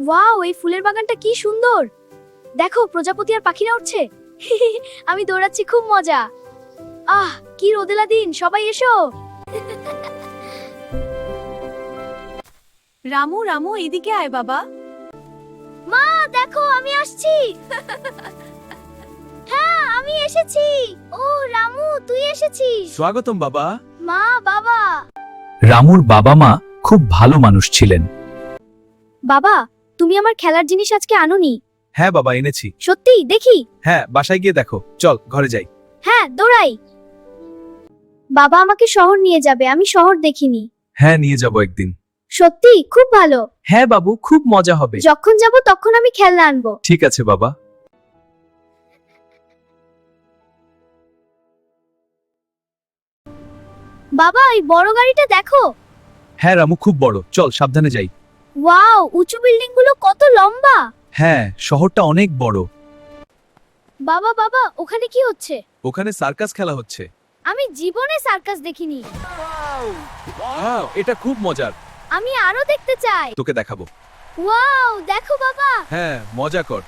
Wow, এই ফুলের বাগানটা কি সুন্দর। দেখো প্রজাপতি আর পাখিরা উঠছে। আমি দৌড়াচ্ছি, খুব মজা। আহ, কি রোদেলা দিন, সবাই এসো। রামু রামু এদিকে আয় বাবা। মা দেখো, আমি আসছি। হ্যাঁ, আমি এসেছি। ও রামু, তুই এসেছিস। স্বাগতম বাবা। মা, বাবা। রামুর বাবা মা খুব ভালো মানুষ ছিলেন। বাবা, তুমি আমার খেলার জিনিস আজকে আনোনি। হ্যাঁ বাবা, এনেছি। সত্যি? দেখি। হ্যাঁ, বাসায় গিয়ে দেখো। চল ঘরে যাই। হ্যাঁ, দৌড়াই। বাবা আমাকে শহর নিয়ে যাবে, আমি শহর দেখিনি। হ্যাঁ, নিয়ে যাব একদিন। সত্যি? খুব ভালো। হ্যাঁ বাবু, খুব মজা হবে। যখন যাব তখন আমি খেলনা আনবো। ঠিক আছে বাবা। বাবা, এই বড় গাড়িটা দেখো। হ্যাঁ রামু, খুব বড়। চল সাবধানে যাই। ওয়াও, উঁচু বিল্ডিং গুলো কত লম্বা। হ্যাঁ, শহরটা অনেক বড়। বাবা বাবা, ওখানে কি হচ্ছে? ওখানে সার্কাস খেলা হচ্ছে। আমি জীবনে সার্কাস দেখিনি। ওয়াও, এটা খুব মজার। আমি আরো দেখতে চাই। তোকে দেখাবো। ওয়াও, দেখো বাবা। হ্যাঁ, মজা কর।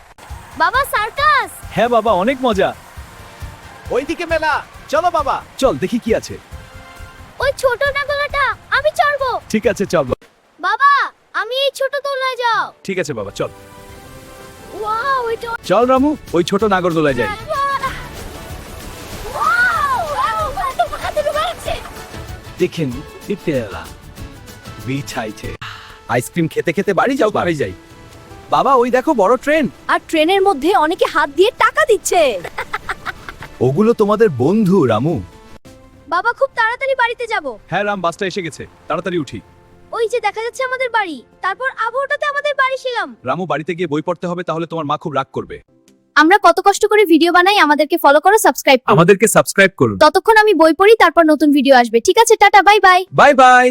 বাবা, সার্কাস। হ্যাঁ বাবা, অনেক মজা। ওইদিকে মেলা, চলো বাবা। চল দেখি কি আছে। ওই ছোট নাগলাটা আমি চড়বো। ঠিক আছে চল। বাবা, আমি এই ছোট দোলনায় যাও। ঠিক আছে বাবা, চল। ওয়াও, এটা চল রামু, ওই ছোট নাগরদোলায় যাই। ওয়াও, কত হাতে ঢুকাচ্ছে। দেখেন ইপেলা বিছাইছে। আইসক্রিম খেতে খেতে বাড়ি যাও, বাড়ি যাই। বাবা, ওই দেখো বড় ট্রেন। আর ট্রেনের মধ্যে অনেকে হাত দিয়ে টাকা দিচ্ছে। ওগুলো তোমাদের বন্ধু রামু। বাবা, খুব তাড়াতাড়ি বাড়িতে যাব। হ্যাঁ রাম, বাসটা এসে গেছে, তাড়াতাড়ি উঠি। ওই যে দেখা যাচ্ছে আমাদের বাড়ি। তারপর আবহাওয়াটাতে আমাদের বাড়ি ছিলাম। রামু, বাড়িতে গিয়ে বই পড়তে হবে, তাহলে তোমার মা খুব রাগ করবে। আমরা কত কষ্ট করে ভিডিও বানাই, আমাদেরকে ফলো করো, সাবস্ক্রাইব করো। আমাদেরকে সাবস্ক্রাইব করুন। ততক্ষণ আমি বই পড়ি, তারপর নতুন ভিডিও আসবে। ঠিক আছে, tata, bye bye. Bye bye.